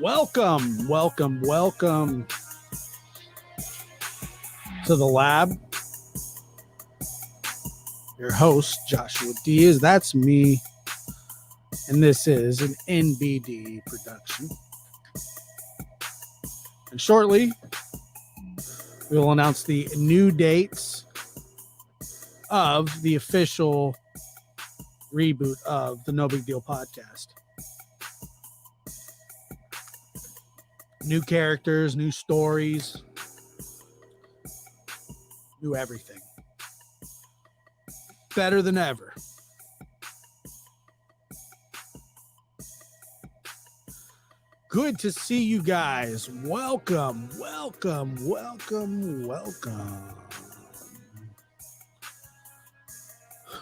welcome to the lab. Your host, Joshua Diaz. That's me. And this is an NBD production. And shortly, we will announce the new dates of the official reboot of the No Big Deal podcast. New characters, new stories, new everything. Better than ever. Good to see you guys. Welcome.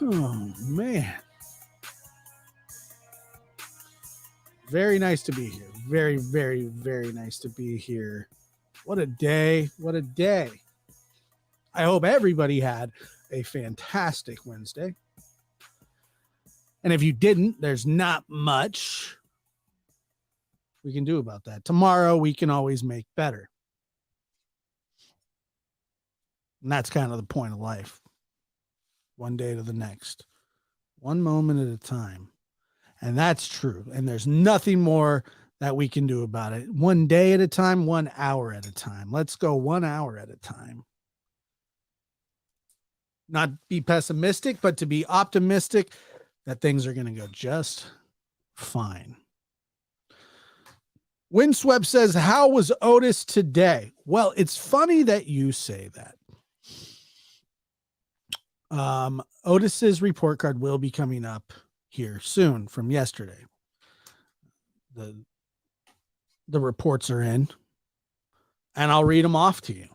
Oh, man. Very nice to be here. Very, very, very nice to be here. What a day. I hope everybody had a fantastic Wednesday. And if you didn't, there's not much we can do about that. Tomorrow, we can always make better. And that's kind of the point of life. One day to the next. One moment at a time. And that's true. And there's nothing more that we can do about it. One day at a time, 1 hour at a time. Let's go 1 hour at a time. Not be pessimistic, but to be optimistic that things are going to go just fine. Windswept says, how was Otis today? Well, it's funny that you say that. Otis's report card will be coming up here soon from yesterday. The reports are in, and I'll read them off to you.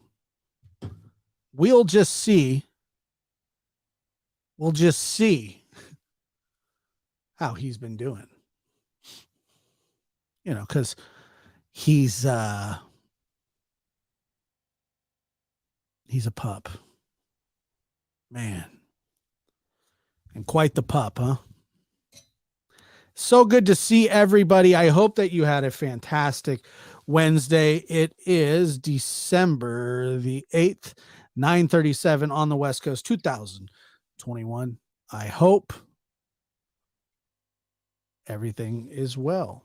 We'll just see how he's been doing. You know, because he's a pup. Man. And quite the pup, huh? So good to see everybody. I hope that you had a fantastic Wednesday. It is December the 8th, 9:37 on the West Coast, 2021. I hope everything is well.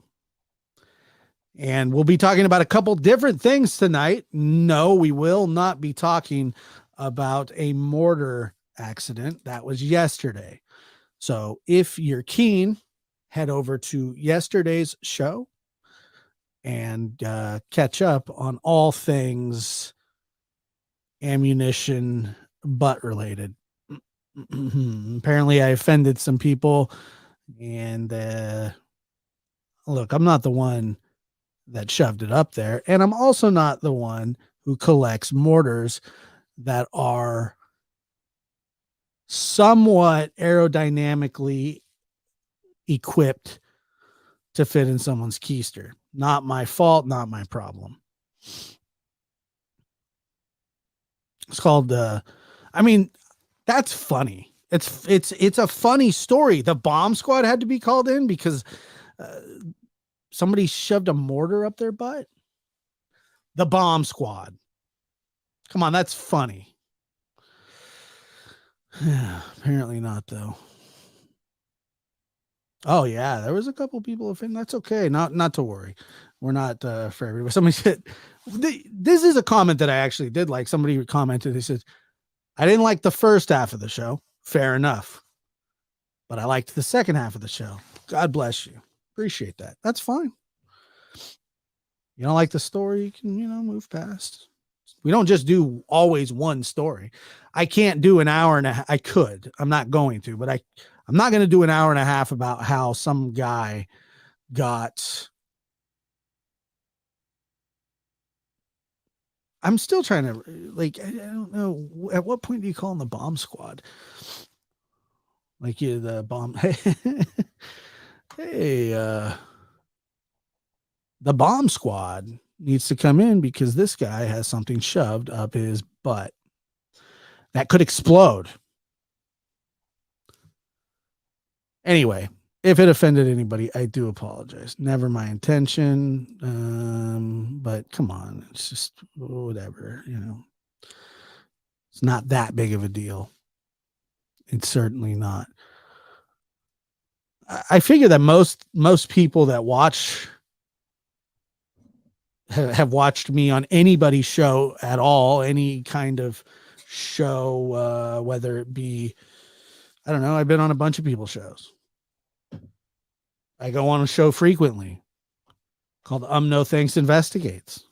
And we'll be talking about a couple different things tonight. No, we will not be talking about a mortar accident. That was yesterday. So if you're keen, head over to yesterday's show and catch up on all things ammunition butt related. Apparently I offended some people, and look, I'm not the one that shoved it up there, and I'm also not the one who collects mortars that are somewhat aerodynamically equipped to fit in someone's keister. Not my fault, not my problem. It's called that's funny. It's a funny story. The bomb squad had to be called in because somebody shoved a mortar up their butt. The bomb squad. Come on, that's funny. Apparently not, though. Oh yeah, there was a couple people offended. That's okay. Not to worry. We're not for everybody. Somebody said this is a comment that I actually did like. Somebody commented. They said, "I didn't like the first half of the show. Fair enough, but I liked the second half of the show. God bless you. Appreciate that. That's fine. You don't like the story, you can move past. We don't just do always one story. I can't do an hour and a half. I could. I'm not going to, but I'm not going to do an hour and a half about how some guy got. I'm still trying to, I don't know. At what point do you call in the bomb squad? Like the bomb. Hey, the bomb squad needs to come in because this guy has something shoved up his butt that could explode. Anyway, If it offended anybody, I do apologize. Never my intention. But come on, it's just whatever, It's not that big of a deal. It's certainly not. I figure that most people that watch have watched me on anybody's show at all, any kind of show, whether it be, I don't know, I've been on a bunch of people's shows. I go on a show frequently called No Thanks Investigates.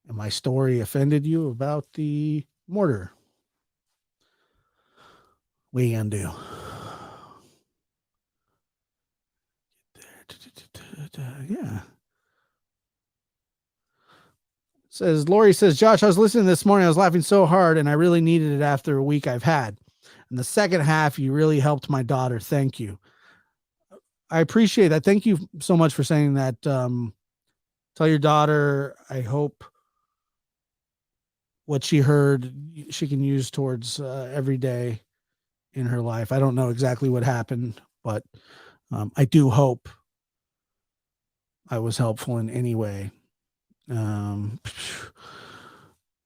And my story offended you about the mortar. What are you gonna do? Yeah. Lori says, Josh, I was listening this morning. I was laughing so hard and I really needed it after a week I've had. And the second half, you really helped my daughter. Thank you. I appreciate that. Thank you so much for saying that. Tell your daughter, I hope what she heard, she can use towards every day in her life. I don't know exactly what happened, but I do hope I was helpful in any way.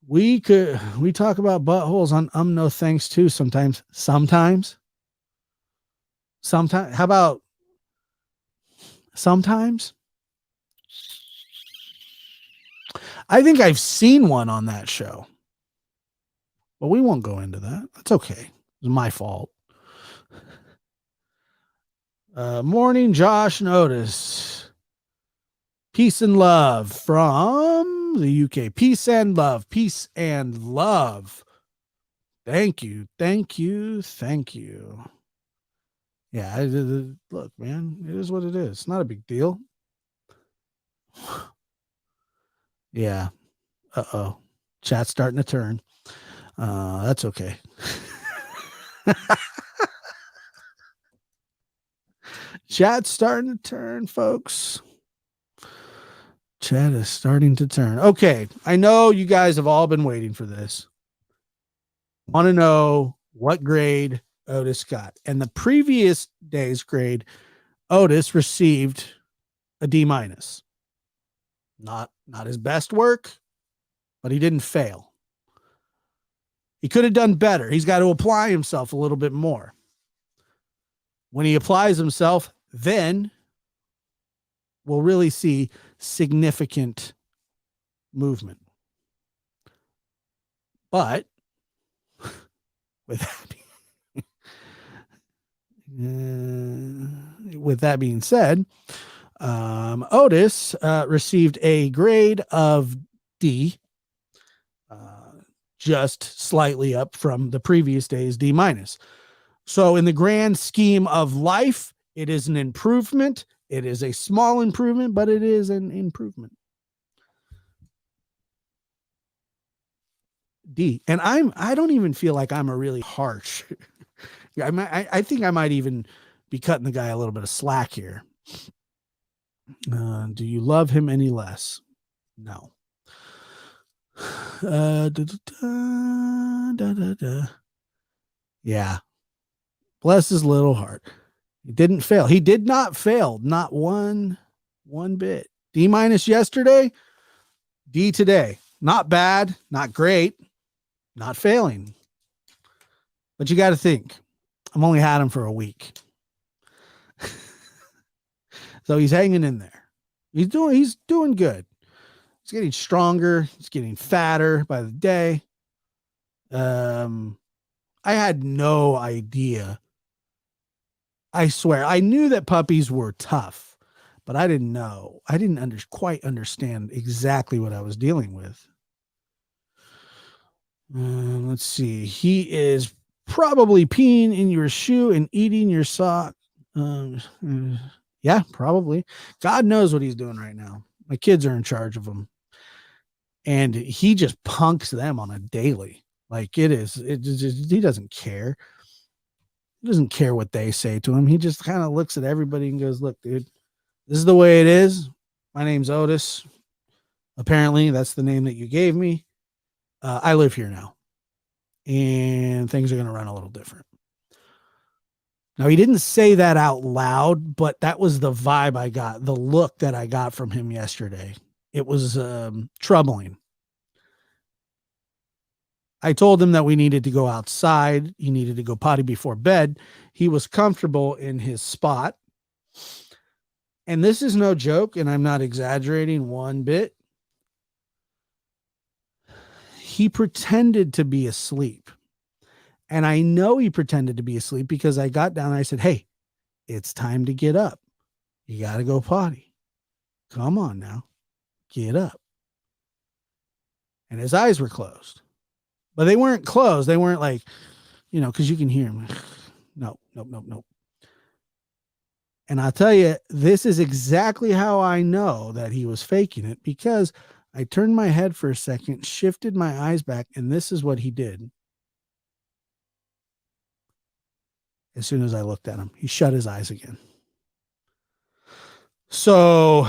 We talk about buttholes on No Thanks too sometimes. How about sometimes? I think I've seen one on that show, but we won't go into that. That's okay. It's my fault. Morning, Josh and Otis. Peace and love from the UK. Peace and love. Peace and love. Thank you. Thank you. Thank you. Yeah, look, man, it is what it is. It's not a big deal. Yeah. Uh-oh. Chat's starting to turn. That's okay. Chat's starting to turn, folks. Chat is starting to turn. Okay. I know you guys have all been waiting for this. Want to know what grade Otis got. And the previous day's grade, Otis received a D-. Not his best work, but he didn't fail. He could have done better. He's got to apply himself a little bit more. When he applies himself, then we'll really see significant movement. But with that being said, Otis received a grade of D, just slightly up from the previous day's D-. So in the grand scheme of life, it is an improvement. It is a small improvement, but it is an improvement. D. And I don't even feel like I'm a really harsh. I think I might even be cutting the guy a little bit of slack here. Do you love him any less? No. Yeah. Bless his little heart. He didn't fail. He did not fail. Not one bit. D- yesterday. D today. Not bad. Not great. Not failing. But you got to think. I've only had him for a week. So he's hanging in there. He's doing good. He's getting stronger. He's getting fatter by the day. I had no idea. I swear, I knew that puppies were tough, but I didn't know. I didn't quite understand exactly what I was dealing with. Let's see. He is probably peeing in your shoe and eating your sock. Yeah, probably. God knows what he's doing right now. My kids are in charge of him. And he just punks them on a daily. Like he doesn't care. He doesn't care what they say to him. He just kind of looks at everybody and goes, look, dude, this is the way it is. My name's Otis. Apparently, that's the name that you gave me. I live here now. And things are going to run a little different. Now, he didn't say that out loud, but that was the vibe I got, the look that I got from him yesterday. It was troubling. I told him that we needed to go outside. He needed to go potty before bed. He was comfortable in his spot. And this is no joke, and I'm not exaggerating one bit. He pretended to be asleep. And I know he pretended to be asleep because I got down and I said, hey, it's time to get up. You got to go potty. Come on now. Get up. And his eyes were closed. But they weren't closed. They weren't like, because you can hear him. Nope. And I'll tell you, this is exactly how I know that he was faking it, because I turned my head for a second, shifted my eyes back, and this is what he did. As soon as I looked at him, he shut his eyes again. So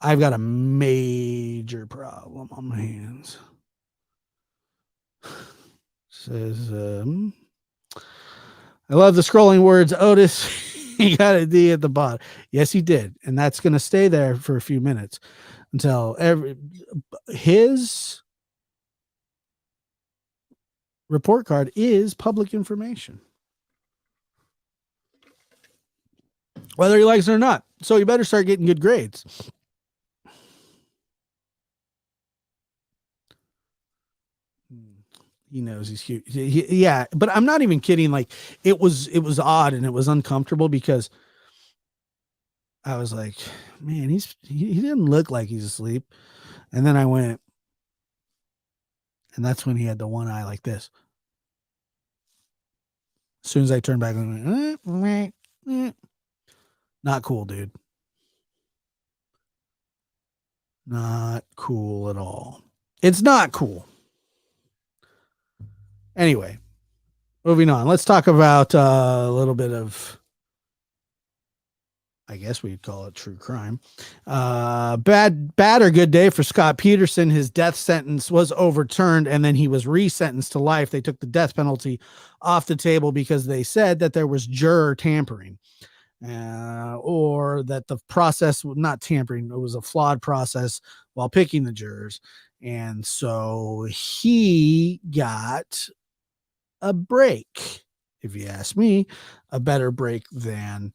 I've got a major problem on my hands. Says, I love the scrolling words. Otis, he got a D at the bottom. Yes, he did. And that's going to stay there for a few minutes until his report card is public information, whether he likes it or not. So you better start getting good grades. He knows he's cute. Yeah, but I'm not even kidding. Like, it was odd and it was uncomfortable because I was like, man, he didn't look like he's asleep. And then I went, and that's when he had the one eye like this. As soon as I turned back, I went, not cool, dude. Not cool at all. It's not cool. Anyway, moving on. Let's talk about a little bit of, I guess we'd call it true crime. Bad or good day for Scott Peterson. His death sentence was overturned, and then he was resentenced to life. They took the death penalty off the table because they said that there was juror tampering, or that the process was not tampering. It was a flawed process while picking the jurors. And so he got a break, if you ask me, a better break than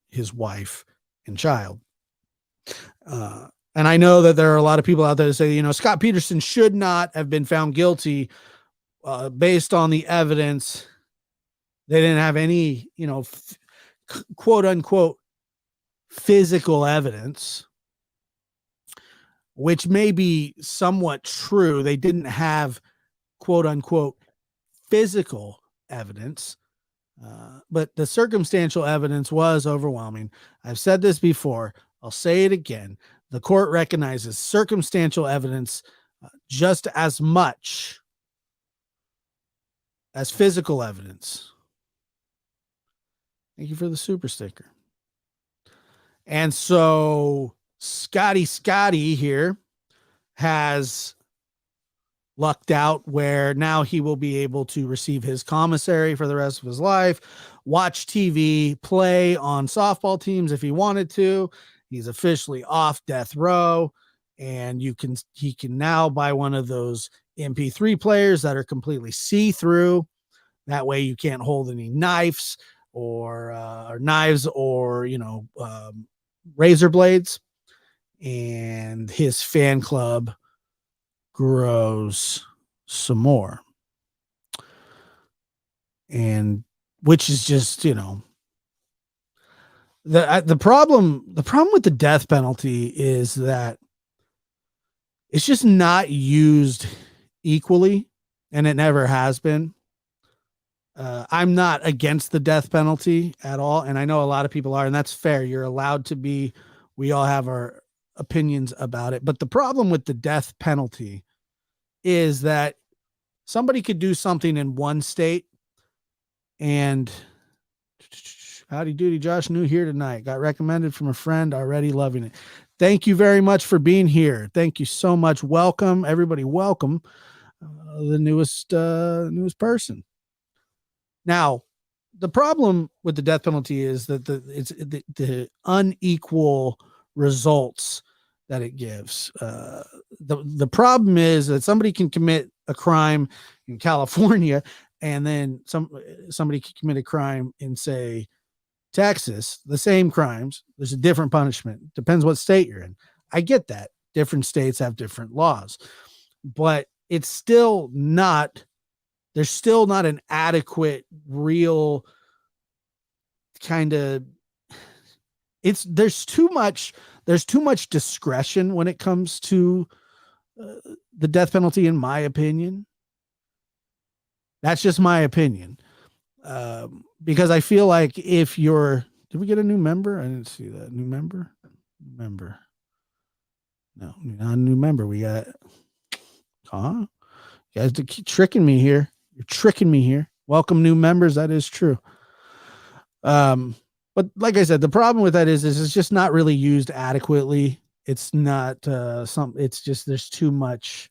his wife and child. And I know that there are a lot of people out there that say, Scott Peterson should not have been found guilty based on the evidence. They didn't have any, quote unquote, physical evidence, which may be somewhat true. They didn't have, quote unquote, physical evidence, but the circumstantial evidence was overwhelming. I've said this before. I'll say it again. The court recognizes circumstantial evidence just as much as physical evidence. Thank you for the super sticker. And so Scotty here has lucked out where now he will be able to receive his commissary for the rest of his life, watch TV, play on softball teams if he wanted to. He's officially off death row, and he can now buy one of those MP3 players that are completely see-through. That way you can't hold any knives or razor blades. And his fan club grows some more, and which is just, the problem with the death penalty is that it's just not used equally, and it never has been. I'm not against the death penalty at all, and I know a lot of people are, and that's fair. You're allowed to be. We all have our opinions about it, but the problem with the death penalty is that somebody could do something in one state, and howdy doody, Josh New here tonight. Got recommended from a friend, already loving it. Thank you very much for being here. Thank you so much. Welcome, everybody. Welcome, the newest person. Now, the problem with the death penalty is that the unequal results that it gives. The problem is that somebody can commit a crime in California, and then somebody can commit a crime in, say, Texas. The same crimes, there's a different punishment. Depends what state you're in. I get that. Different states have different laws, but it's still not. There's still not an adequate, real kind of. There's too much discretion when it comes to the death penalty, in my opinion. That's just my opinion. Because I feel like did we get a new member? I didn't see that. New member. No, not a new member. We got, you guys keep tricking me here. You're tricking me here. Welcome new members. That is true. But like I said, the problem with that is it's just not really used adequately. It's not it's just there's too much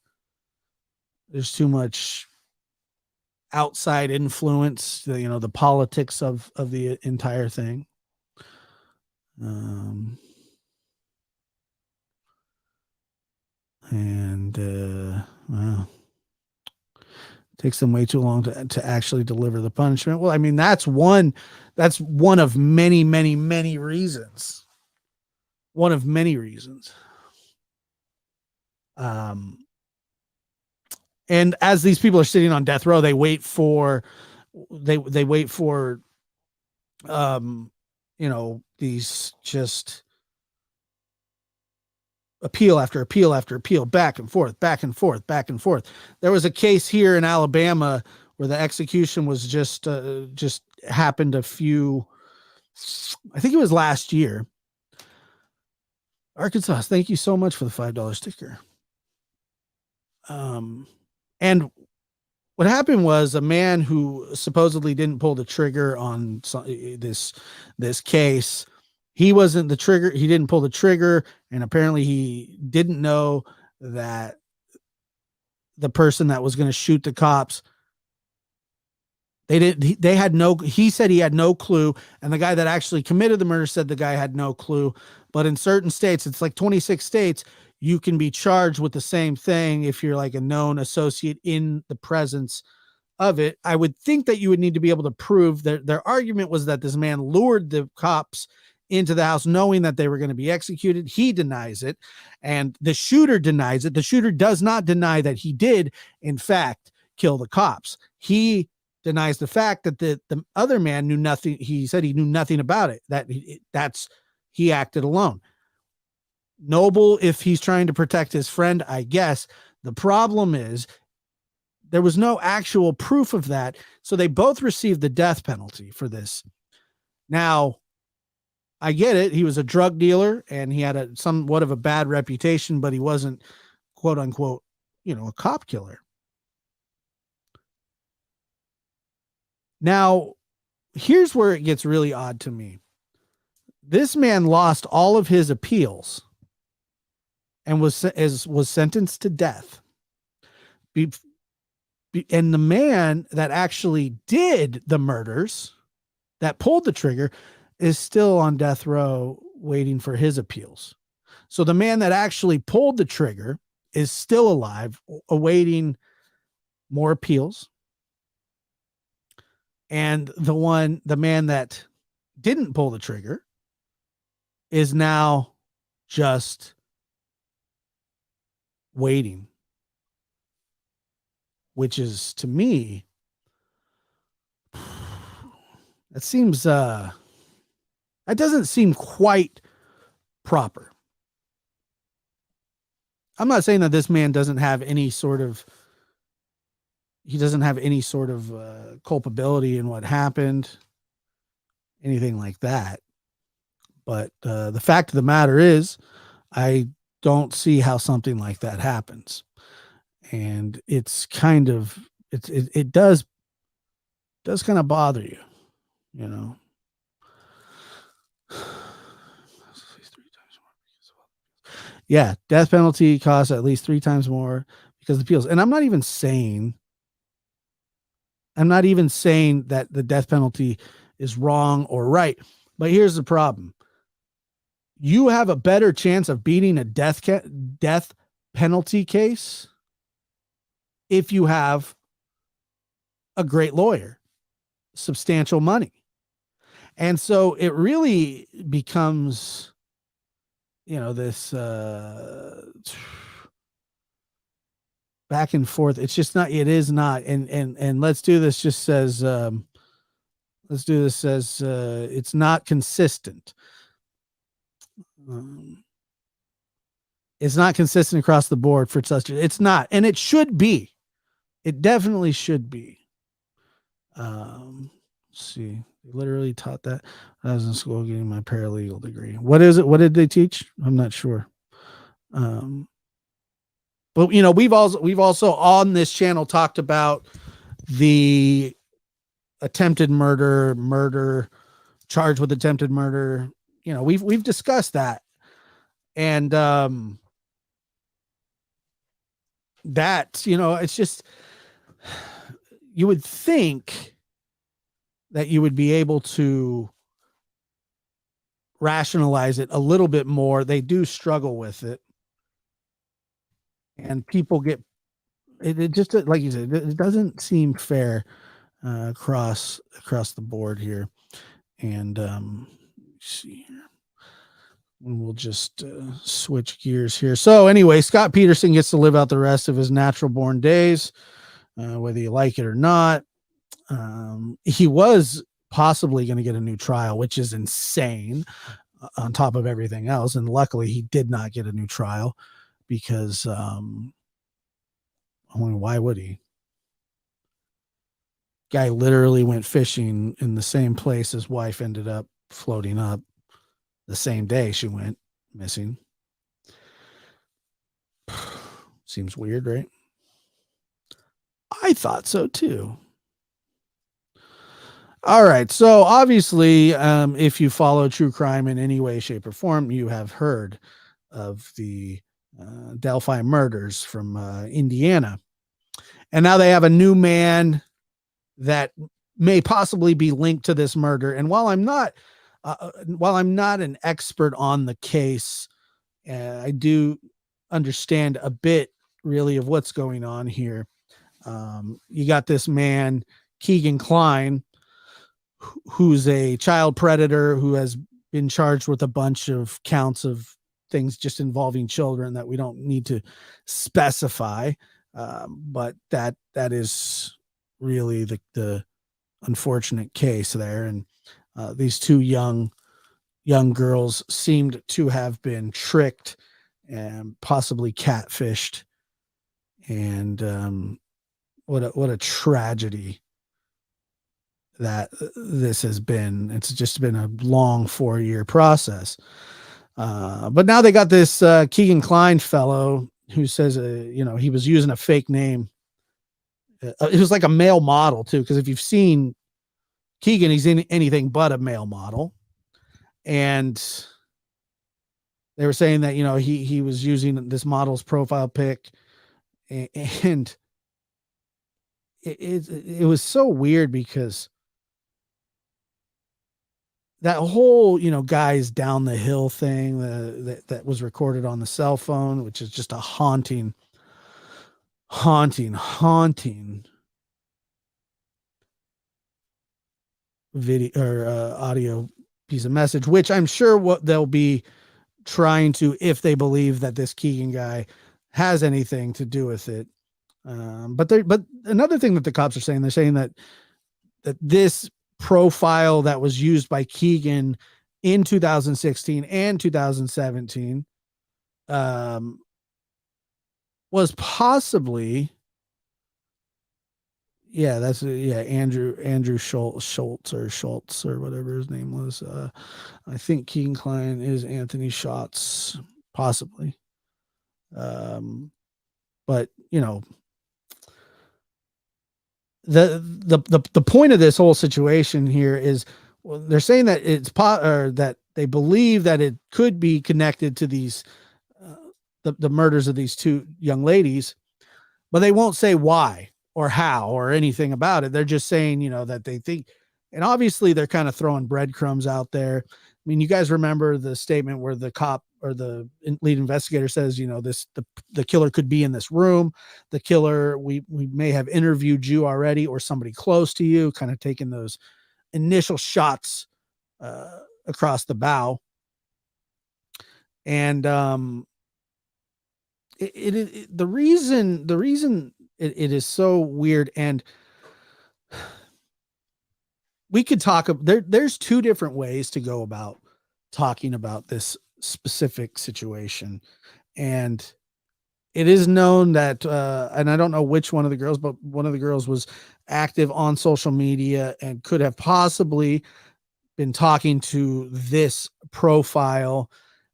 outside influence, the politics of the entire thing. Well, takes them way too long to actually deliver the punishment. Well, I mean, that's one of many, many, many reasons. One of many reasons. And as these people are sitting on death row, they wait for these just appeal after appeal after appeal, back and forth, back and forth, back and forth. There was a case here in Alabama where the execution was just happened I think it was last year. Arkansas, thank you so much for the $5 sticker. And what happened was a man who supposedly didn't pull the trigger on this case. He wasn't the trigger. He didn't pull the trigger. And apparently he didn't know that the person that was going to shoot the cops, he said he had no clue. And the guy that actually committed the murder said the guy had no clue. But in certain states, it's like 26 states, you can be charged with the same thing if you're like a known associate in the presence of it. I would think that you would need to be able to prove that their argument was that this man lured the cops into the house knowing that they were going to be executed. He denies it, and the shooter denies it. The shooter does not deny that he did, in fact, kill the cops. He denies the fact that the other man knew nothing. He said he knew nothing about it, he acted alone. Noble, if he's trying to protect his friend, I guess. The problem is there was no actual proof of that. So they both received the death penalty for this. Now, I get it. He was a drug dealer and he had somewhat of a bad reputation, but he wasn't, quote unquote, a cop killer. Now, here's where it gets really odd to me. This man lost all of his appeals and was sentenced to death. And the man that actually did the murders, that pulled the trigger, is still on death row waiting for his appeals. So the man that actually pulled the trigger is still alive, awaiting more appeals. And the man that didn't pull the trigger is now just waiting, which is, to me, that seems that doesn't seem quite proper. I'm not saying that this man doesn't have any sort of culpability in what happened, anything like that. But the fact of the matter is, I don't see how something like that happens. And it's kind of, it does kind of bother you, Yeah, death penalty costs at least 3 times more because of the appeals. And I'm not even saying I'm not even saying that the death penalty is wrong or right, but here's the problem. You have a better chance of beating a death penalty case if you have a great lawyer, substantial money. And so it really becomes, this back and forth. It's just not, it is not. And let's do this just says, it's not consistent. It's not consistent across the board for such. It's not, and it should be. It definitely should be. Let's see, they literally taught that. I was in school getting my paralegal degree. What is it? What did they teach? I'm not sure. But we've also on this channel talked about the attempted murder, charged with attempted murder. We've discussed that, and that it's just, you would think that you would be able to rationalize it a little bit more. They do struggle with it, and people get it just, like you said, it doesn't seem fair across the board here. And see here, we'll just switch gears here. So anyway, Scott Peterson gets to live out the rest of his natural born days, whether you like it or not. He was possibly going to get a new trial, which is insane on top of everything else. And luckily he did not get a new trial because, why would he? Guy literally went fishing in the same place his wife ended up floating up the same day she went missing. Seems weird, right? I thought so too. All right. So obviously, if you follow true crime in any way, shape, or form, you have heard of the Delphi murders from Indiana. And now they have a new man that may possibly be linked to this murder. And while I'm not an expert on the case, I do understand a bit really of what's going on here. You got this man, Keegan Kline, who's a child predator who has been charged with a bunch of counts of things just involving children that we don't need to specify. But that is really the unfortunate case there. And these two young girls seemed to have been tricked and possibly catfished. And what a tragedy that this has been. It's just been a long 4-year process. But now they got this Keegan Kline fellow who says, he was using a fake name. It was like a male model too, because if you've seen Keegan, he's in anything but a male model. And they were saying that, he was using this model's profile pic, and it was so weird because that whole, guys down the hill thing that was recorded on the cell phone, which is just a haunting video or audio piece of message, which I'm sure what they'll be trying to, if they believe that this Keegan guy has anything to do with it. But another thing that the cops are saying, they're saying that this profile that was used by Keegan in 2016 and 2017 was possibly, Andrew Schultz or whatever his name was. I think Keegan Kline is Anthony Schatz, possibly. But the point of this whole situation here is, well, they're saying that that they believe that it could be connected to these the murders of these two young ladies, but they won't say why or how or anything about it. They're just saying, that they think, and obviously they're kind of throwing breadcrumbs out there. I mean, you guys remember the statement where the cop or the lead investigator says, the killer could be in this room. The killer, we may have interviewed you already or somebody close to you, kind of taking those initial shots across the bow. And the reason it is so weird, and we could talk there's two different ways to go about talking about this specific situation. And it is known that and I don't know which one of the girls, but one of the girls was active on social media and could have possibly been talking to this profile,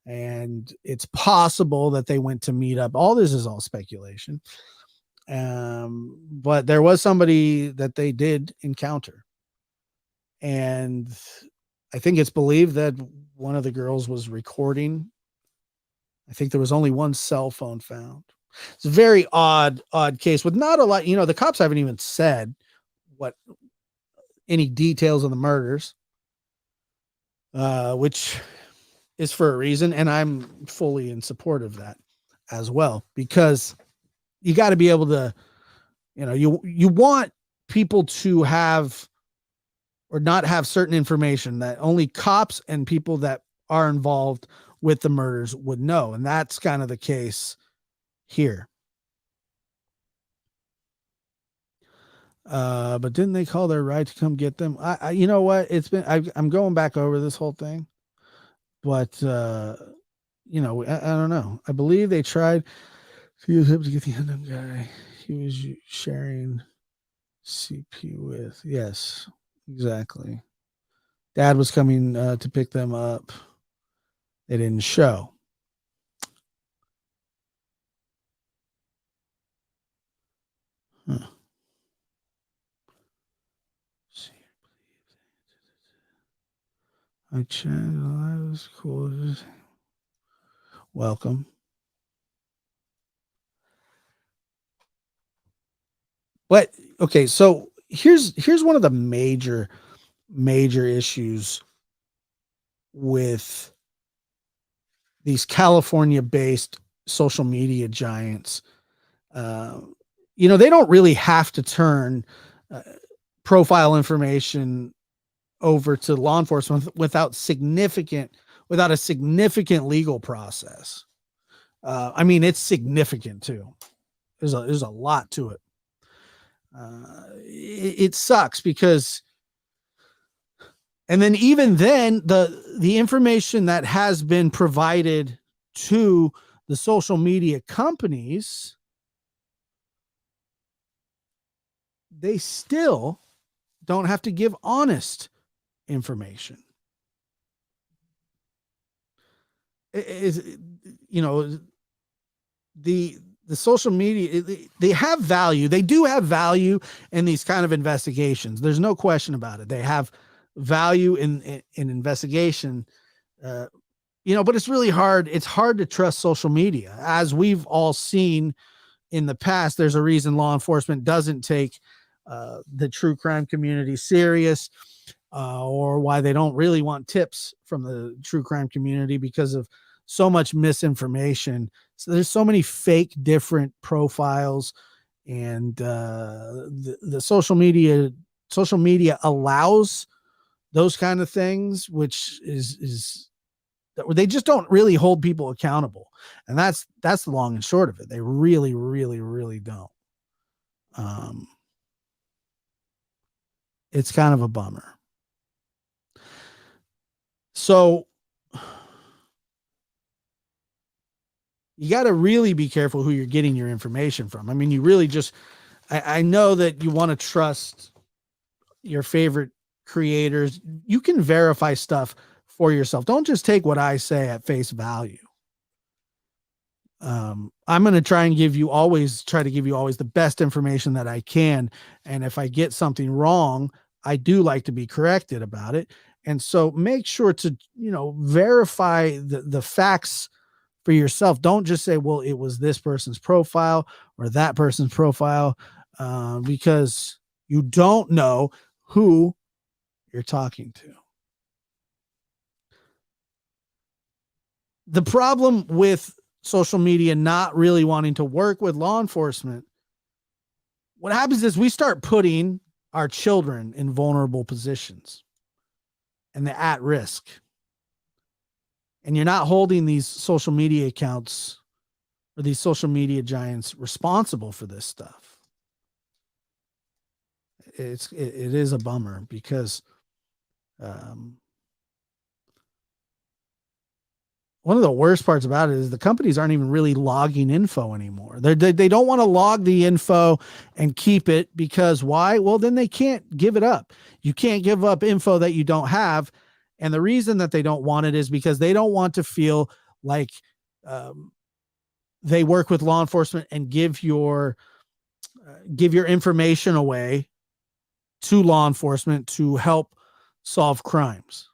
and it's possible that they went to meet up. All this is all speculation. But there was somebody that they did encounter. And I think it's believed that one of the girls was recording. I think there was only one cell phone found. It's a very odd case with not a lot. The cops haven't even said any details of the murders, which is for a reason. And I'm fully in support of that as well, because you got to be able to, you want people to have or not have certain information that only cops and people that are involved with the murders would know. And that's kind of the case here. But didn't they call their right to come get them? You know what? I'm going back over this whole thing, but I don't know. I believe they tried to use him to get the unknown guy he was sharing CP with. Yes, exactly. Dad was coming to pick them up. They didn't show. Huh. I chatted. That was cool. Welcome. But okay, so here's one of the major issues with these California-based social media giants. They don't really have to turn profile information over to law enforcement without a significant legal process. I mean, it's significant too. There's a lot to it. It sucks because, and then even then, the information that has been provided to the social media companies, they still don't have to give honest information. The social media, they have value. They do have value in these kind of investigations. There's no question about it. They have value in investigation, but it's really hard. It's hard to trust social media. As we've all seen in the past, there's a reason law enforcement doesn't take the true crime community serious, or why they don't really want tips from the true crime community, because of so much misinformation. So there's so many fake different profiles, and the social media allows those kind of things, which is they just don't really hold people accountable. And that's the long and short of it. They really, really, really don't. It's kind of a bummer. So you got to really be careful who you're getting your information from. I mean, you really just, I know that you want to trust your favorite creators. You can verify stuff for yourself. Don't just take what I say at face value. I'm going to try to give you always the best information that I can. And if I get something wrong, I do like to be corrected about it. And so make sure to, verify the facts for yourself. Don't just say, well, it was this person's profile or that person's profile. because you don't know who you're talking to. The problem with social media not really wanting to work with law enforcement, what happens is we start putting our children in vulnerable positions and they're at risk. And you're not holding these social media accounts or these social media giants responsible for this stuff. It is a bummer because one of the worst parts about it is the companies aren't even really logging info anymore. They don't want to log the info and keep it because why? Well, then they can't give it up. You can't give up info that you don't have. And the reason that they don't want it is because they don't want to feel like they work with law enforcement and give your information away to law enforcement to help solve crimes.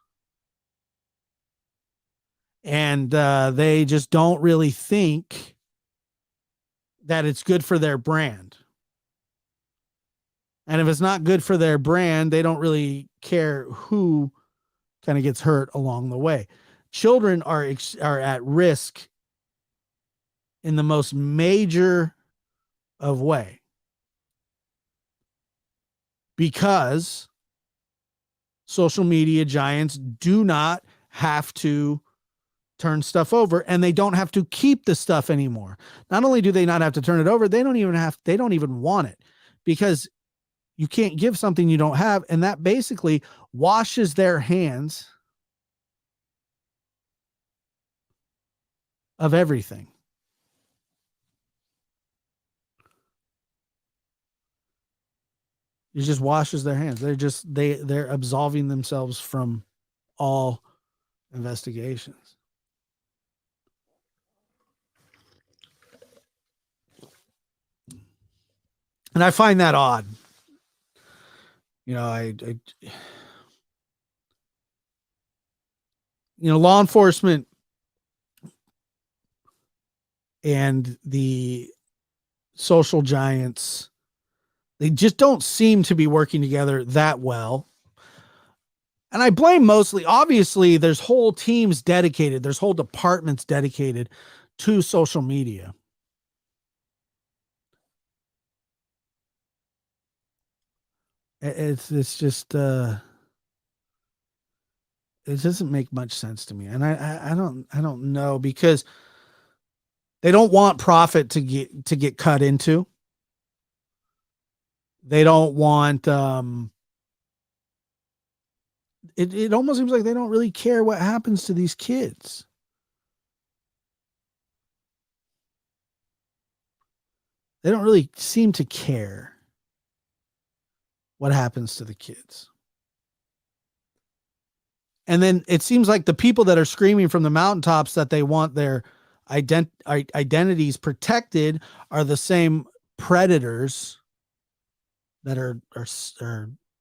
And they just don't really think that it's good for their brand. And if it's not good for their brand, they don't really care who kind of gets hurt along the way. Children are at risk in the most major of way because social media giants do not have to turn stuff over and they don't have to keep the stuff anymore. Not only do they not have to turn it over, they don't even want it because you can't give something you don't have. And that basically washes their hands of everything. It just washes their hands. They're absolving themselves from all investigations. And I find that odd. Law enforcement and the social giants, they just don't seem to be working together that well. And I blame mostly, obviously, there's whole teams dedicated, there's whole departments dedicated to social media. It's just it doesn't make much sense to me, and I don't know because they don't want profit to get cut into. They don't want it almost seems like they don't really care what happens to these kids. They don't really seem to care what happens to the kids. And then it seems like the people that are screaming from the mountaintops that they want their identities protected are the same predators that are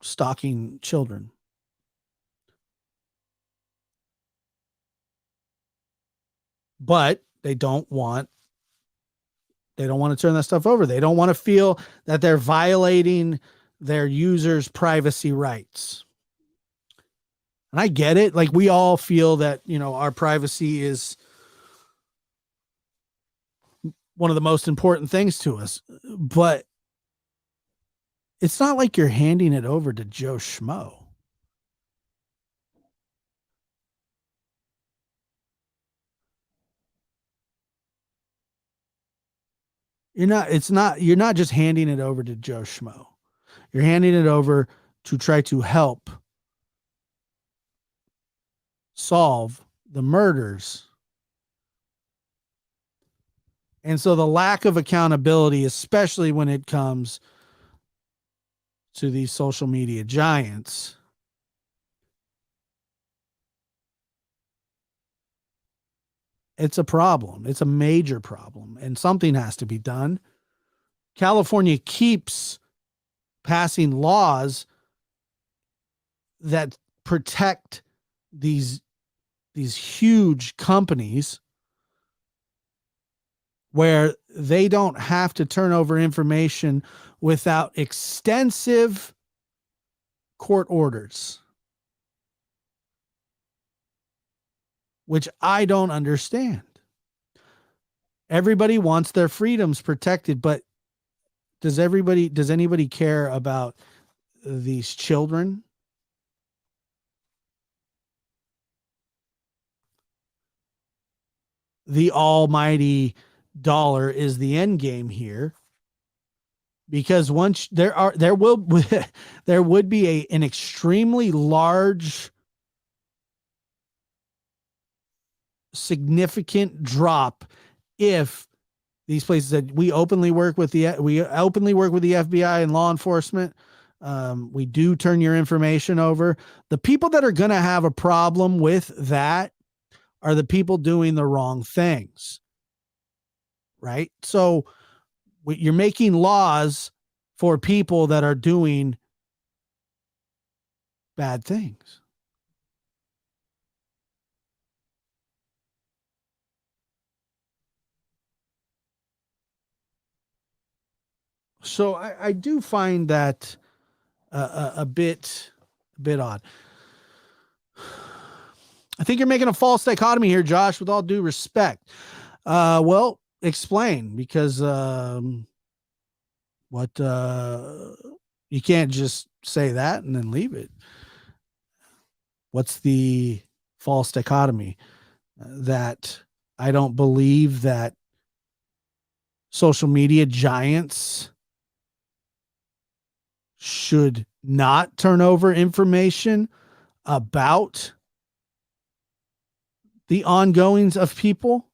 stalking children. But they don't want to turn that stuff over. They don't want to feel that they're violating their users' privacy rights. And I get it. Like we all feel that, our privacy is one of the most important things to us, but it's not like you're handing it over to Joe Schmo. You're not just handing it over to Joe Schmo. You're handing it over to try to help solve the murders. And so the lack of accountability, especially when it comes to these social media giants, it's a problem. It's a major problem, and something has to be done. California keeps passing laws that protect these huge companies where they don't have to turn over information without extensive court orders, which I don't understand. Everybody wants their freedoms protected, but does anybody care about these children? The almighty dollar is the end game here, because once there would be an extremely large, significant drop if these places that we openly work with the FBI and law enforcement. We do turn your information over. The people that are going to have a problem with that are the people doing the wrong things, right? So you're making laws for people that are doing bad things. So I do find that a bit odd. I think you're making a false dichotomy here, Josh, with all due respect. Well, explain, because what you can't just say that and then leave it. What's the false dichotomy? That I don't believe that social media giants should not turn over information about the ongoings of people.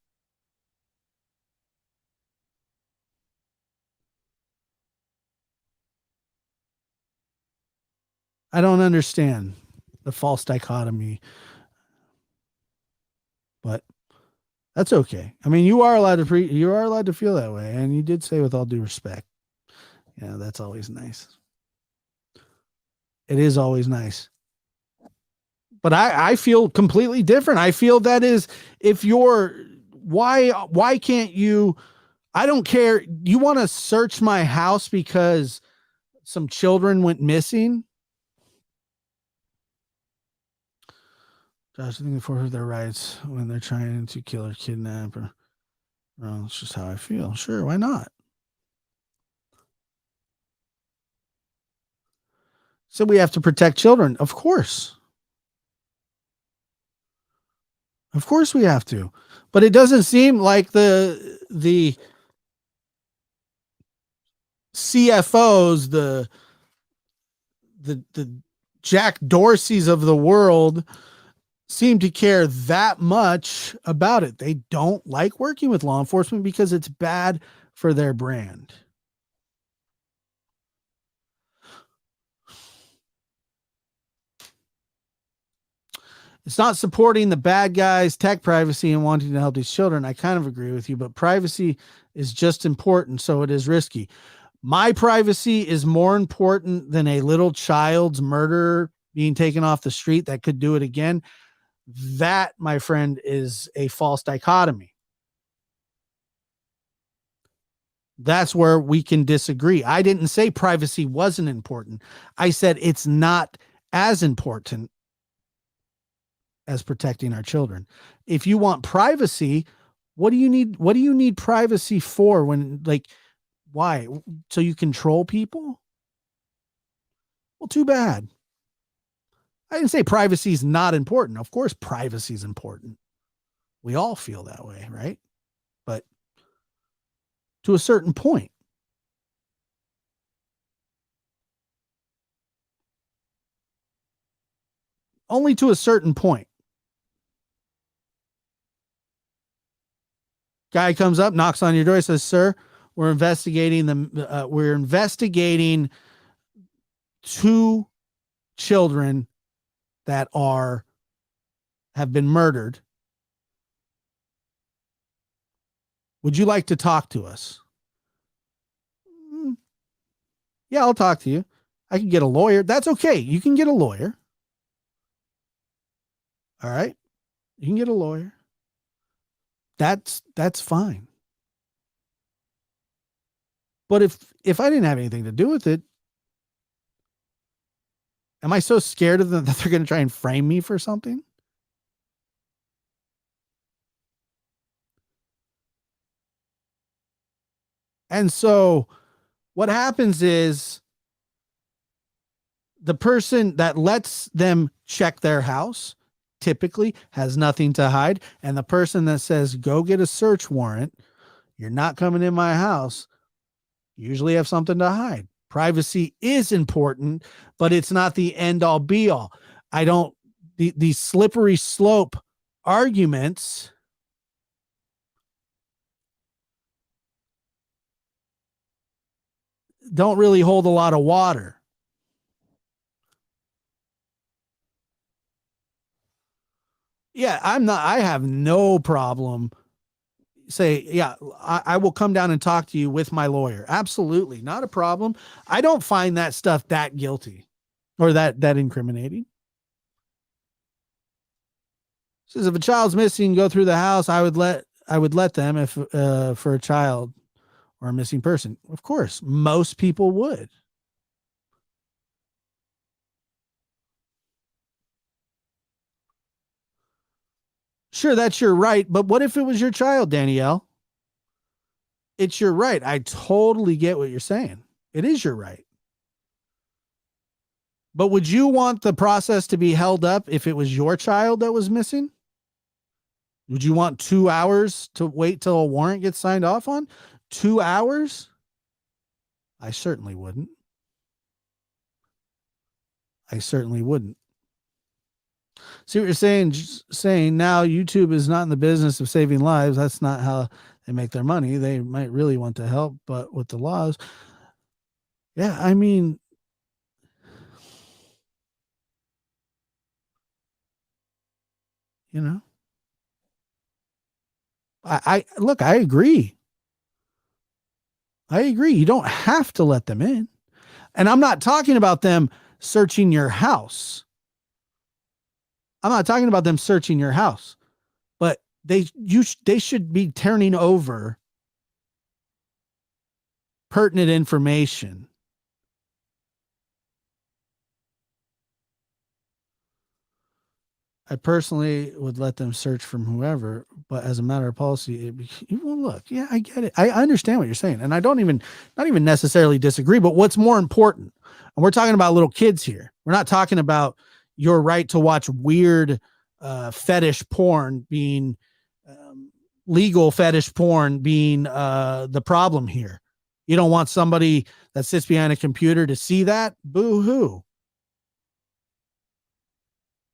I don't understand the false dichotomy, but that's okay. I mean, you are allowed to feel that way, and you did say with all due respect. Yeah, that's always nice. It is always nice. But I feel completely different. I feel that is, if you're, why can't you, I don't care. You want to search my house because some children went missing? Josh, I think they forfeit their rights when they're trying to kill or kidnap. Well, it's just how I feel. Sure, why not? So we have to protect children. Of course. Of course we have to. But it doesn't seem like the CFOs, the Jack Dorseys of the world seem to care that much about it. They don't like working with law enforcement because it's bad for their brand. It's not supporting the bad guys, tech privacy, and wanting to help these children. I kind of agree with you, but privacy is just important, so it is risky. My privacy is more important than a little child's murder being taken off the street that could do it again. That, my friend, is a false dichotomy. That's where we can disagree. I didn't say privacy wasn't important. I said it's not as important as protecting our children. If you want privacy, what do you need? What do you need privacy for? When, like, why? So you control people? Well, too bad. I didn't say privacy is not important. Of course, privacy is important. We all feel that way, right? But to a certain point. Only to a certain point. Guy comes up, knocks on your door, says, "Sir, we're investigating two children that have been murdered. Would you like to talk to us?" Yeah, I'll talk to you. I can get a lawyer. That's okay. You can get a lawyer. All right. You can get a lawyer. That's fine. But if I didn't have anything to do with it, am I so scared of them that they're going to try and frame me for something? And so what happens is the person that lets them check their house typically has nothing to hide. And the person that says, go get a search warrant, you're not coming in my house, usually have something to hide. Privacy is important, but it's not the end all be all. I don't, these slippery slope arguments don't really hold a lot of water. Yeah, I have no problem say, yeah, I will come down and talk to you with my lawyer. Absolutely. Not a problem. I don't find that stuff that guilty or that incriminating. Says if a child's missing, go through the house. I would let them if for a child or a missing person. Of course, most people would. Sure, that's your right, but what if it was your child, Danielle? It's your right. I totally get what you're saying. It is your right. But would you want the process to be held up if it was your child that was missing? Would you want 2 hours to wait till a warrant gets signed off on? 2 hours? I certainly wouldn't. I certainly wouldn't. See what you're saying? Saying now YouTube is not in the business of saving lives. That's not how they make their money. They might really want to help, but with the laws, yeah, I mean, you know, I look, I agree. I agree. You don't have to let them in. And I'm not talking about them searching your house. I'm not talking about them searching your house, but they should be turning over pertinent information. I personally would let them search from whoever, but as a matter of policy, well, look, yeah, I get it. I understand what you're saying, and I don't even, not even necessarily disagree. But what's more important, and we're talking about little kids here. We're not talking about your right to watch weird fetish porn being legal fetish porn being the problem here. You don't want somebody that sits behind a computer to see that. Boo hoo.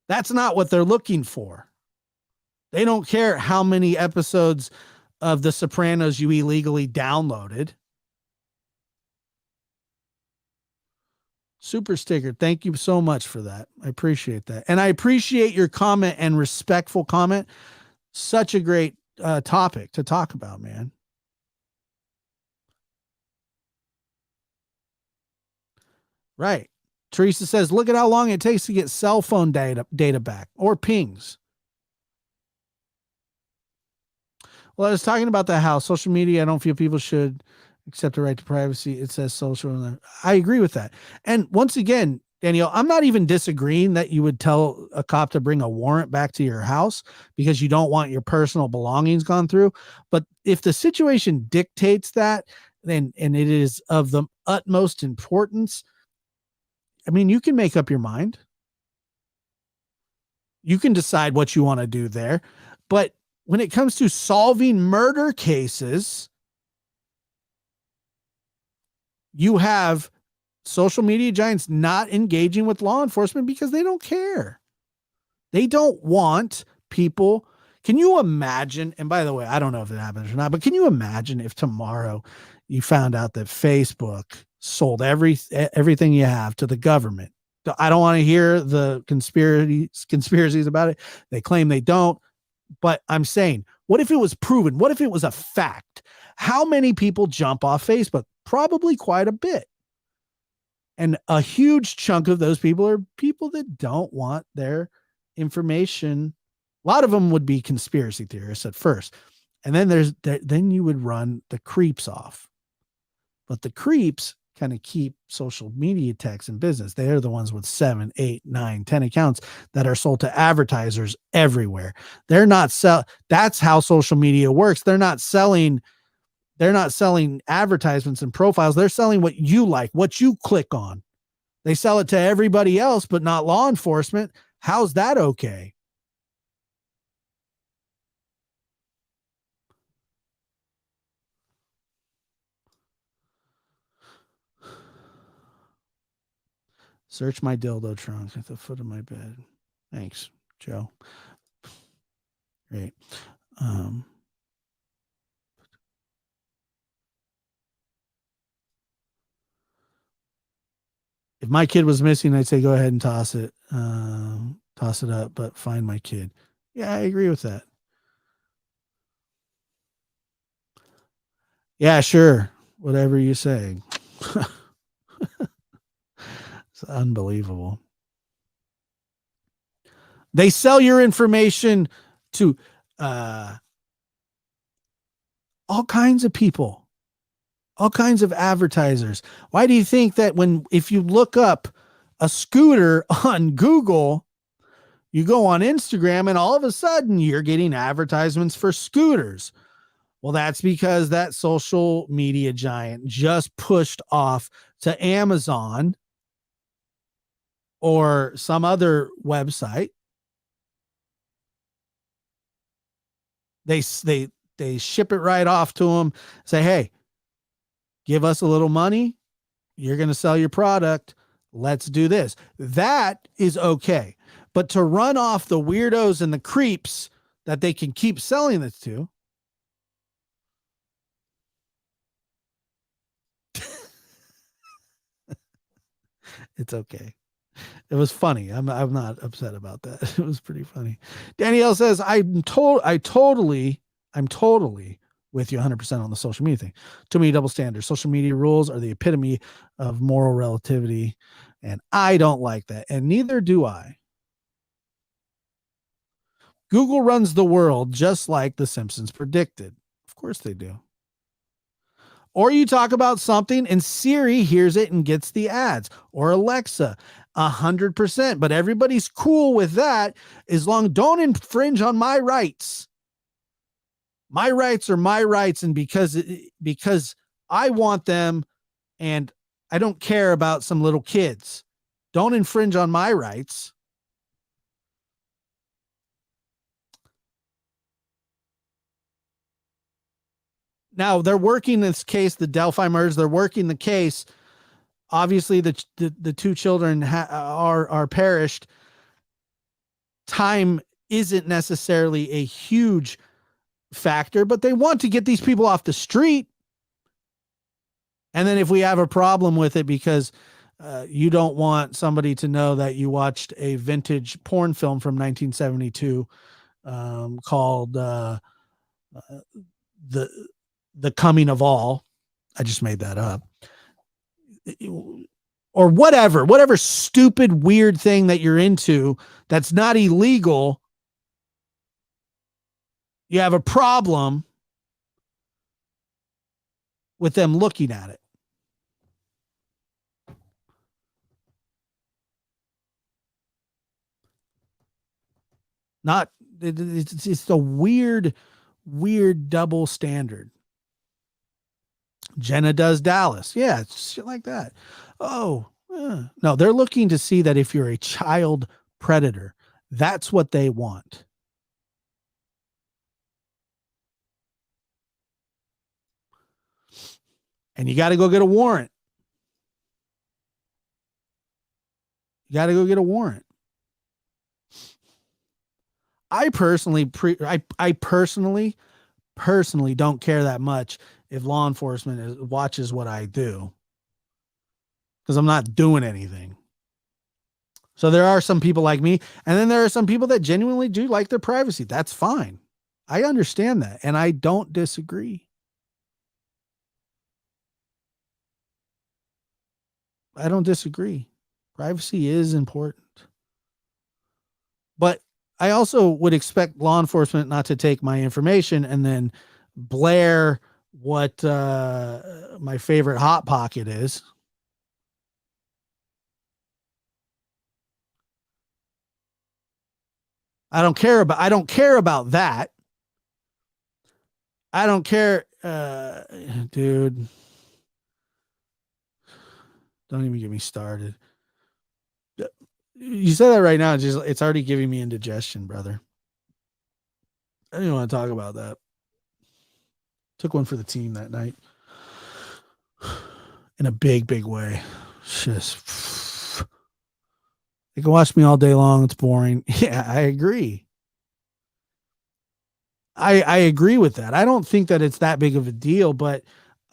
That's not what they're looking for. They don't care how many episodes of The Sopranos you illegally downloaded. Super sticker. Thank you so much for that. I appreciate that. And I appreciate your comment and respectful comment. Such a great topic to talk about, man. Right. Teresa says, look at how long it takes to get cell phone data back or pings. Well, I was talking about the how social media, I don't feel people should accept the right to privacy. It says social. I agree with that. And once again, Danielle, I'm not even disagreeing that you would tell a cop to bring a warrant back to your house because you don't want your personal belongings gone through. But if the situation dictates that, then and it is of the utmost importance, I mean, you can make up your mind. You can decide what you want to do there. But when it comes to solving murder cases, you have social media giants not engaging with law enforcement because they don't care. They don't want people. Can you imagine? And by the way, I don't know if it happens or not, but can you imagine if tomorrow you found out that Facebook sold everything you have to the government? I don't want to hear the conspiracies about it. They claim they don't, but I'm saying, what if it was proven? What if it was a fact? How many people jump off Facebook? Probably quite a bit. And a huge chunk of those people are people that don't want their information. A lot of them would be conspiracy theorists at first. And then then you would run the creeps off. But the creeps kind of keep social media techs in business. They're the ones with 7, 8, 9, 10 accounts that are sold to advertisers everywhere. They're not sell. That's how social media works. They're not selling advertisements and profiles. They're selling what you like, what you click on. They sell it to everybody else, but not law enforcement. How's that okay? Search my dildo trunk at the foot of my bed. Thanks, Joe. Great. If my kid was missing, I'd say go ahead and toss it up, but find my kid. Yeah, I agree with that. Yeah, sure. Whatever you say. It's unbelievable. They sell your information to all kinds of people, all kinds of advertisers. Why do you think that if you look up a scooter on Google, you go on Instagram and all of a sudden you're getting advertisements for scooters? Well, that's because that social media giant just pushed off to Amazon or some other website. They ship it right off to them, say, hey, give us a little money. You're going to sell your product. Let's do this. That is okay. But to run off the weirdos and the creeps that they can keep selling this to, it's okay. It was funny. I'm not upset about that. It was pretty funny. Danielle says, I'm totally with you 100% on the social media thing. Too many double standards. Social media rules are the epitome of moral relativity, and I don't like that, and neither do I. Google runs the world just like The Simpsons predicted. Of course they do. Or you talk about something and Siri hears it and gets the ads, or Alexa, 100%. But everybody's cool with that as long don't infringe on my rights. My rights are my rights, and because I want them, and I don't care about some little kids. Don't infringe on my rights. Now they're working this case, the Delphi murders. They're working the case. Obviously, the two children are perished. Time isn't necessarily a huge factor, but they want to get these people off the street. And then if we have a problem with it because you don't want somebody to know that you watched a vintage porn film from 1972 called the Coming of All. I just made that up. Or whatever stupid, weird thing that you're into that's not illegal. You have a problem with them looking at it. Not, it's a weird double standard. Jenna does Dallas. Yeah, it's shit like that. Oh, no, they're looking to see that if you're a child predator, that's what they want. And you got to go get a warrant. You got to go get a warrant. I personally don't care that much if law enforcement watches what I do, because I'm not doing anything. So there are some people like me, and then there are some people that genuinely do like their privacy. That's fine. I understand that, and I don't disagree. I don't disagree. Privacy is important. But I also would expect law enforcement not to take my information and then blare what my favorite hot pocket is. I don't care about that. I don't care, dude. Don't even get me started. You said that right now. It's already giving me indigestion, brother. I don't even want to talk about that. Took one for the team that night in a big, big way. Just they can watch me all day long. It's boring. Yeah, I agree. I agree with that. I don't think that it's that big of a deal, but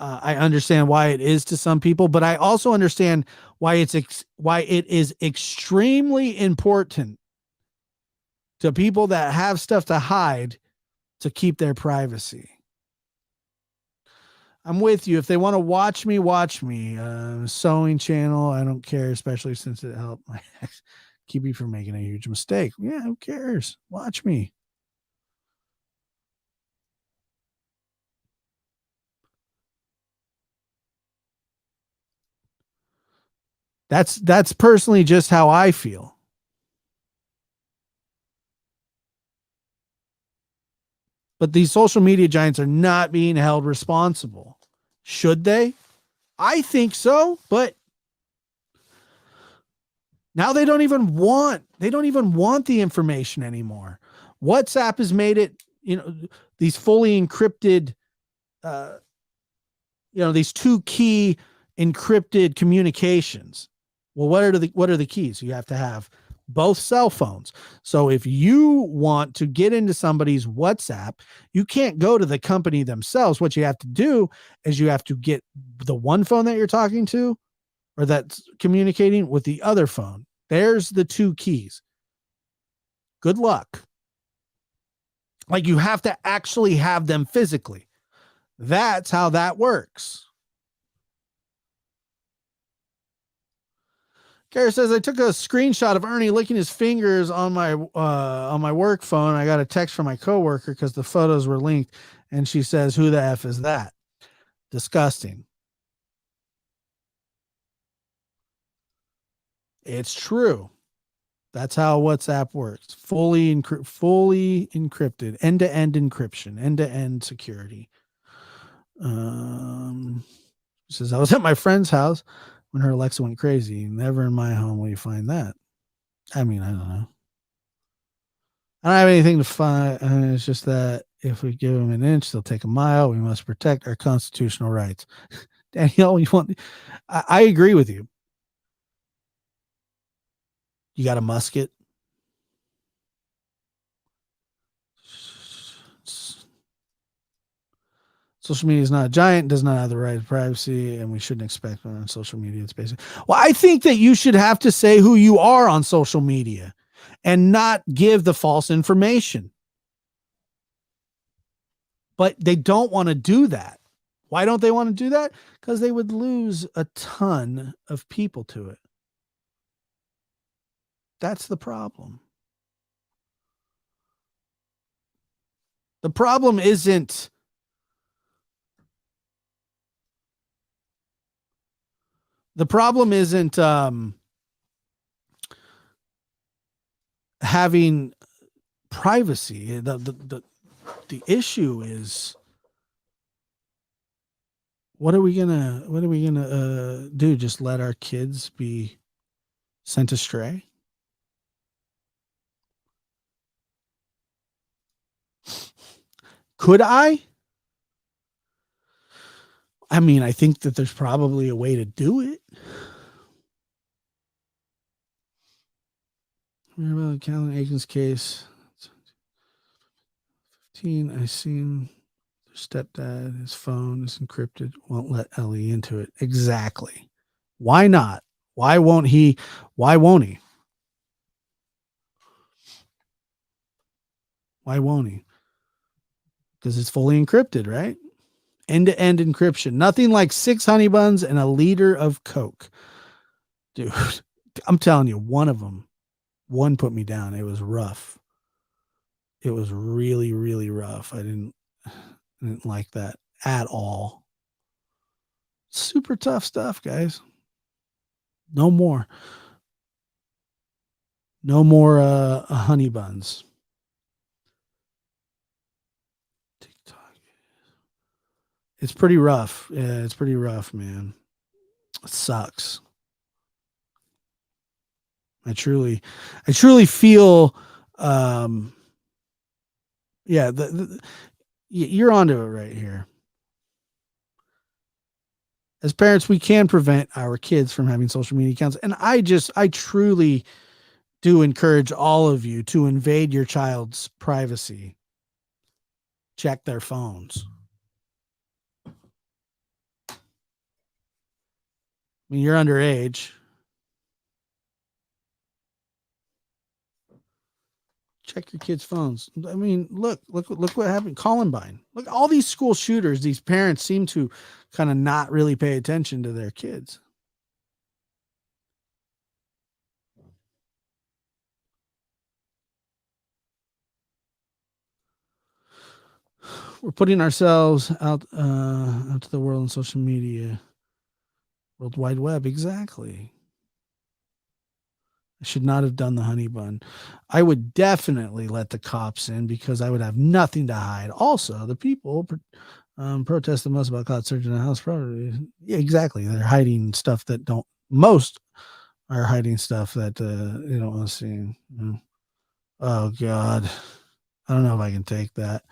I understand why it is to some people. But I also understand why it is extremely important to people that have stuff to hide to keep their privacy. I'm with you. If they want to watch me, watch me. Sewing channel, I don't care, especially since it helped my ex keep me from making a huge mistake. Yeah, who cares? Watch me. That's personally just how I feel. But these social media giants are not being held responsible. Should they? I think so, but now they don't even want the information anymore. WhatsApp has made it, these fully encrypted uh these two key encrypted communications. Well, what are the keys? You have to have both cell phones. So if you want to get into somebody's WhatsApp, you can't go to the company themselves. What you have to do is you have to get the one phone that you're talking to or that's communicating with the other phone. There's the two keys. Good luck. Like you have to actually have them physically. That's how that works. Kara says I took a screenshot of Ernie licking his fingers on my work phone. I got a text from my coworker because the photos were linked, and she says, "Who the f is that?" Disgusting. It's true. That's how WhatsApp works. Fully encrypted, end to end encryption, end to end security. Um, says I was at my friend's house when her Alexa went crazy. Never in my home will you find that. I mean, I don't know. I don't have anything to find. It's just that if we give them an inch, they'll take a mile. We must protect our constitutional rights. Danielle, you want? I agree with you. You got a musket. Social media is not a giant, does not have the right of privacy, and we shouldn't expect one on social media. It's basic. Well, I think that you should have to say who you are on social media and not give the false information. But they don't want to do that. Why don't they want to do that? Because they would lose a ton of people to it. That's the problem. The problem isn't having privacy. The issue is what are we gonna do? Just let our kids be sent astray? Could I? I mean, I think that there's probably a way to do it. Remember the Calvin Aikens case? 15. I seen their stepdad. His phone is encrypted. Won't let Ellie into it. Exactly. Why not? Why won't he? Why won't he? Why won't he? Because it's fully encrypted, right? End to end encryption. Nothing like 6 honey buns and a liter of Coke. Dude, I'm telling you, one put me down. It was rough. It was really, really rough. I didn't like that at all. Super tough stuff, guys. No more. No more honey buns. TikTok. It's pretty rough. Yeah, it's pretty rough, man. It sucks. I truly feel, um, yeah, you're onto it right here. As parents, we can prevent our kids from having social media accounts. And I truly do encourage all of you to invade your child's privacy. Check their phones. I mean, you're underage. Check your kids' phones. I mean, look what happened. Columbine. Look, all these school shooters, these parents seem to kind of not really pay attention to their kids. We're putting ourselves out to the world on social media. World Wide Web, exactly. I should not have done the honey bun. I would definitely let the cops in because I would have nothing to hide. Also, the people protest the most about cloud searching the house property. Yeah, exactly. They're hiding stuff that don't. Most are hiding stuff that you don't want to see. Oh God, I don't know if I can take that.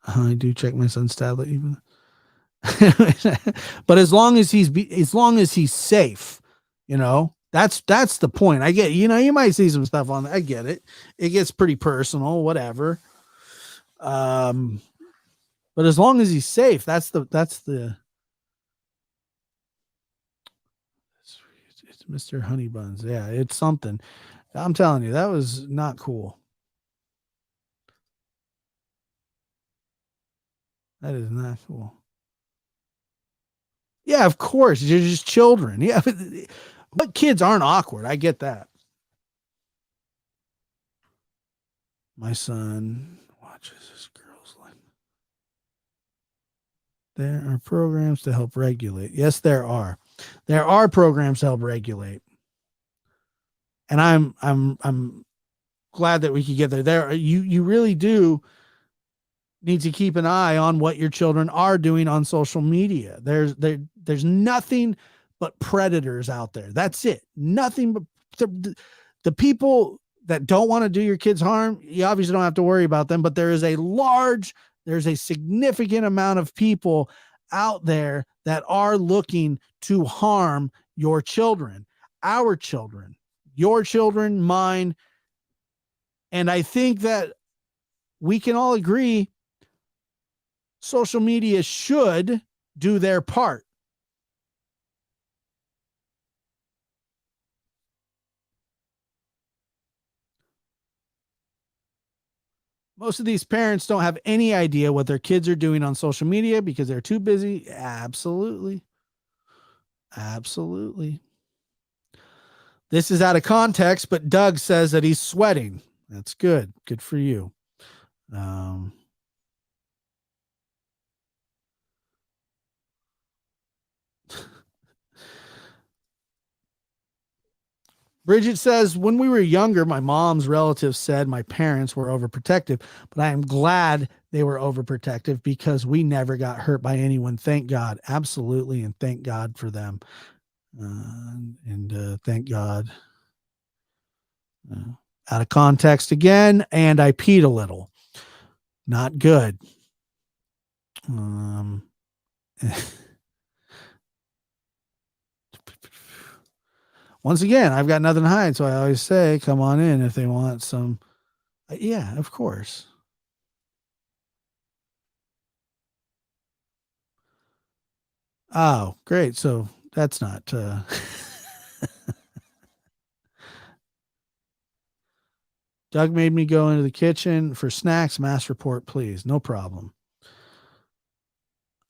I do check my son's tablet even. But as long as he's safe, that's the point. I get, you might see some stuff on there. I get it. It gets pretty personal, whatever. But as long as he's safe, that's the it's Mr. Honeybuns. Yeah, it's something. I'm telling you, that was not cool. That is not cool. Yeah, of course. You're just children. Yeah. But kids aren't awkward. I get that. My son watches his girls like. There are programs to help regulate. Yes, there are. There are programs to help regulate. And I'm glad that we could get there. You really do need to keep an eye on what your children are doing on social media. There's nothing but predators out there. That's it. Nothing but the people that don't want to do your kids harm. You obviously don't have to worry about them, but there's a significant amount of people out there that are looking to harm your children, our children, your children, mine. And I think that we can all agree social media should do their part. Most of these parents don't have any idea what their kids are doing on social media because they're too busy. Absolutely. Absolutely. This is out of context, but Doug says that he's sweating. That's good. Good for you. Bridget says, when we were younger, my mom's relatives said my parents were overprotective, but I am glad they were overprotective because we never got hurt by anyone. Thank God. Absolutely. And thank God for them. Thank God. Out of context again, and I peed a little. Not good. Once again, I've got nothing to hide, so I always say, come on in if they want some. Yeah, of course. Oh, great. So that's not. Doug made me go into the kitchen for snacks. Mass report, please. No problem.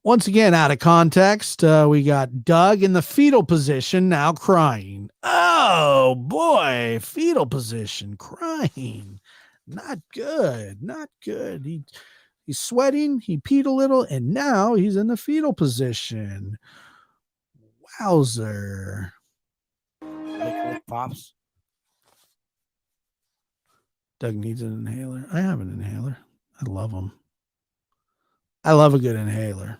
Once again, out of context, we got Doug in the fetal position now crying. Oh boy, fetal position, crying. Not good. Not good. He's sweating. He peed a little, and now he's in the fetal position. Wowzer. Lick pops. Doug needs an inhaler. I have an inhaler. I love them. I love a good inhaler.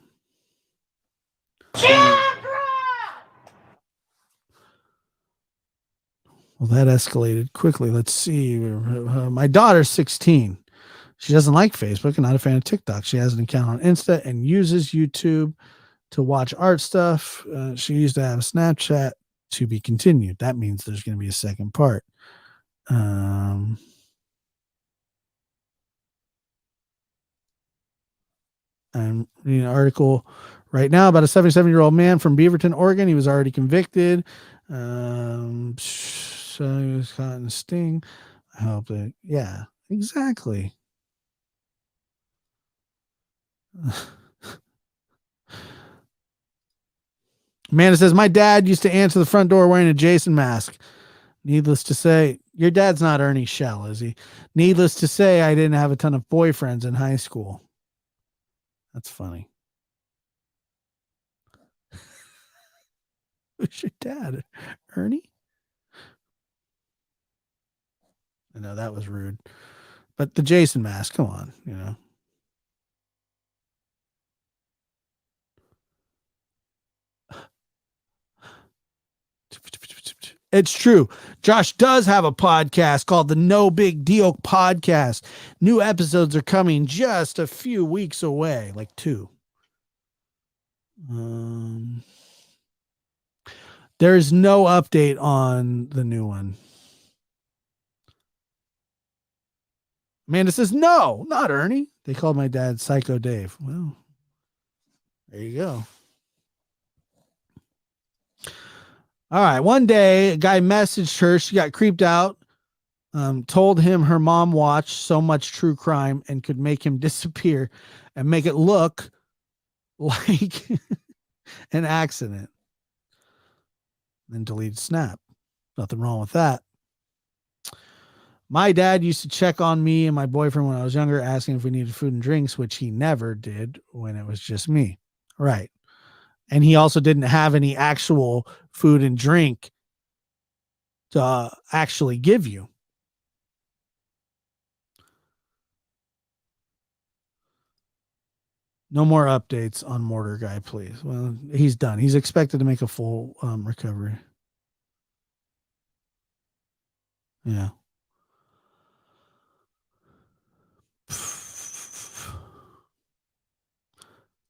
Well, that escalated quickly. Let's see. My daughter's 16. She doesn't like Facebook and not a fan of TikTok. She has an account on Insta and uses YouTube to watch art stuff. She used to have a Snapchat, to be continued. That means there's going to be a second part. I'm reading an article right now about a 77-year-old man from Beaverton, Oregon. He was already convicted. So he was caught in a sting. I hope that, yeah, exactly. Amanda says, my dad used to answer the front door wearing a Jason mask. Needless to say, your dad's not Ernie Shell, is he? Needless to say, I didn't have a ton of boyfriends in high school. That's funny. Who's your dad? Ernie? I know that was rude. But the Jason mask, come on, you know. It's true. Josh does have a podcast called the No Big Deal Podcast. New episodes are coming just a few weeks away, like 2. There is no update on the new one. Amanda says, no, not Ernie. They called my dad Psycho Dave. Well, there you go. All right. One day, a guy messaged her. She got creeped out, told him her mom watched so much true crime and could make him disappear and make it look like an accident. Then deleted Snap. Nothing wrong with that. My dad used to check on me and my boyfriend when I was younger, asking if we needed food and drinks, which he never did when it was just me. Right. And he also didn't have any actual food and drink to actually give you. No more updates on Mortar Guy, please. Well, he's done. He's expected to make a full recovery. Yeah.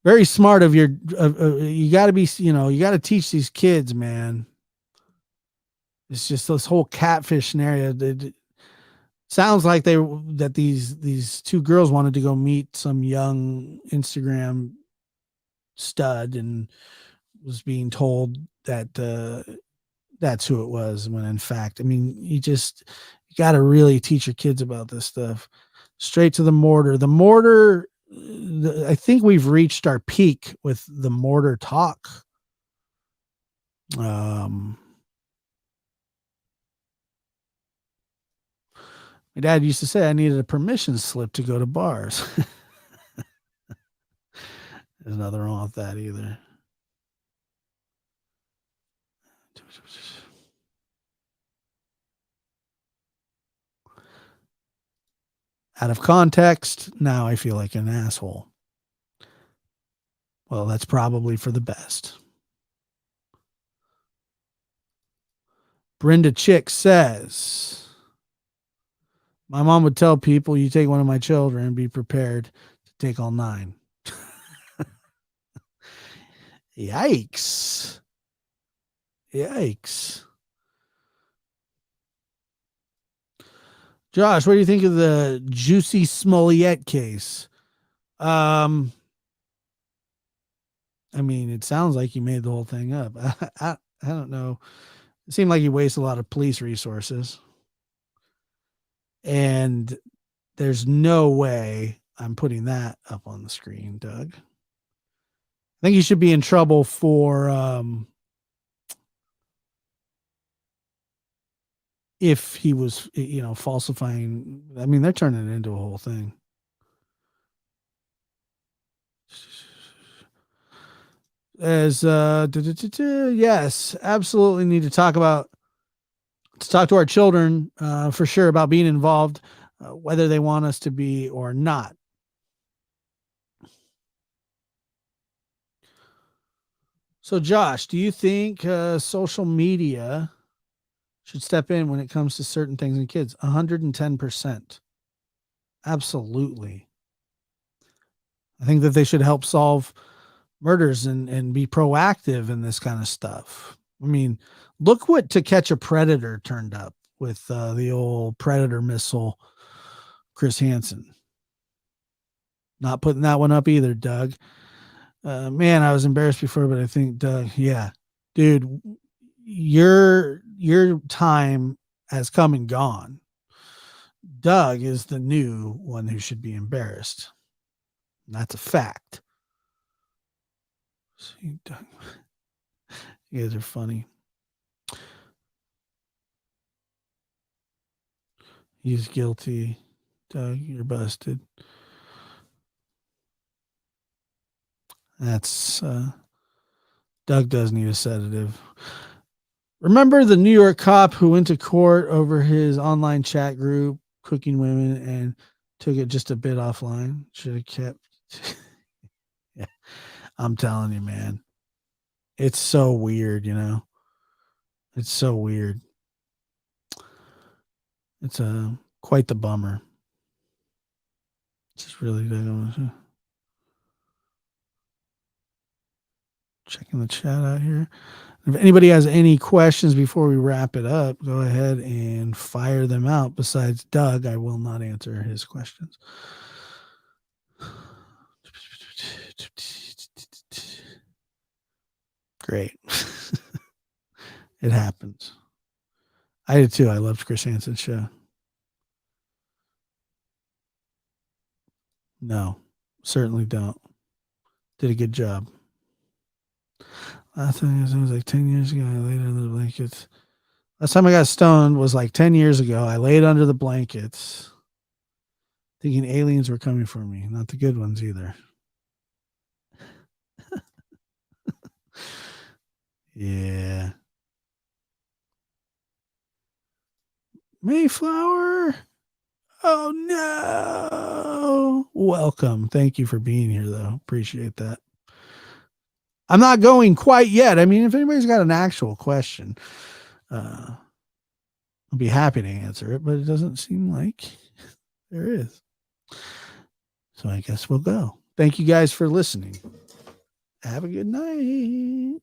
Very smart of your, you got to be, you got to teach these kids, man. It's just this whole catfish scenario. It sounds like these 2 girls wanted to go meet some young Instagram stud and was being told that that's who it was, when in fact, I mean, you got to really teach your kids about this stuff. Straight to the mortar. The mortar, I think we've reached our peak with the mortar talk. My dad used to say I needed a permission slip to go to bars. There's nothing wrong with that either. Out of context, now I feel like an asshole. Well, that's probably for the best. Brenda Chick says, my mom would tell people, you take one of my children and be prepared to take all 9. Yikes. Yikes. Josh, what do you think of the Juicy Smollett case? I mean, it sounds like he made the whole thing up. I don't know. It seemed like he wasted a lot of police resources. And there's no way I'm putting that up on the screen, Doug. I think he should be in trouble for if he was, falsifying. I mean, they're turning it into a whole thing. As yes, absolutely need to talk to our children for sure about being involved, whether they want us to be or not. So, Josh, do you think social media should step in when it comes to certain things in kids? 110%. Absolutely. I think that they should help solve murders and be proactive in this kind of stuff. I mean, look what To Catch a Predator turned up with the old Predator missile, Chris Hansen. Not putting that one up either, Doug. Man, I was embarrassed before, but I think Doug, yeah, dude, your time has come and gone. Doug is the new one who should be embarrassed. That's a fact. See, Doug, you guys are funny. He's guilty. Doug, you're busted. That's Doug does need a sedative. Remember the New York cop who went to court over his online chat group, Cooking Women, and took it just a bit offline? Should have kept. Yeah, I'm telling you, man. It's so weird, It's so weird. It's quite the bummer. Just really checking the chat out here. If anybody has any questions before we wrap it up, go ahead and fire them out. Besides Doug, I will not answer his questions. Great. It happens. I did too. I loved Chris Hansen's show. No, certainly don't. Did a good job. Last time it was like 10 years ago. I laid under the blankets. Last time I got stoned was like 10 years ago. I laid under the blankets thinking aliens were coming for me. Not the good ones either. Yeah. Mayflower. Oh no. Welcome. Thank you for being here though. Appreciate that. I'm not going quite yet. I mean, if anybody's got an actual question, I'll be happy to answer it, but it doesn't seem like there is. So I guess we'll go. Thank you guys for listening. Have a good night.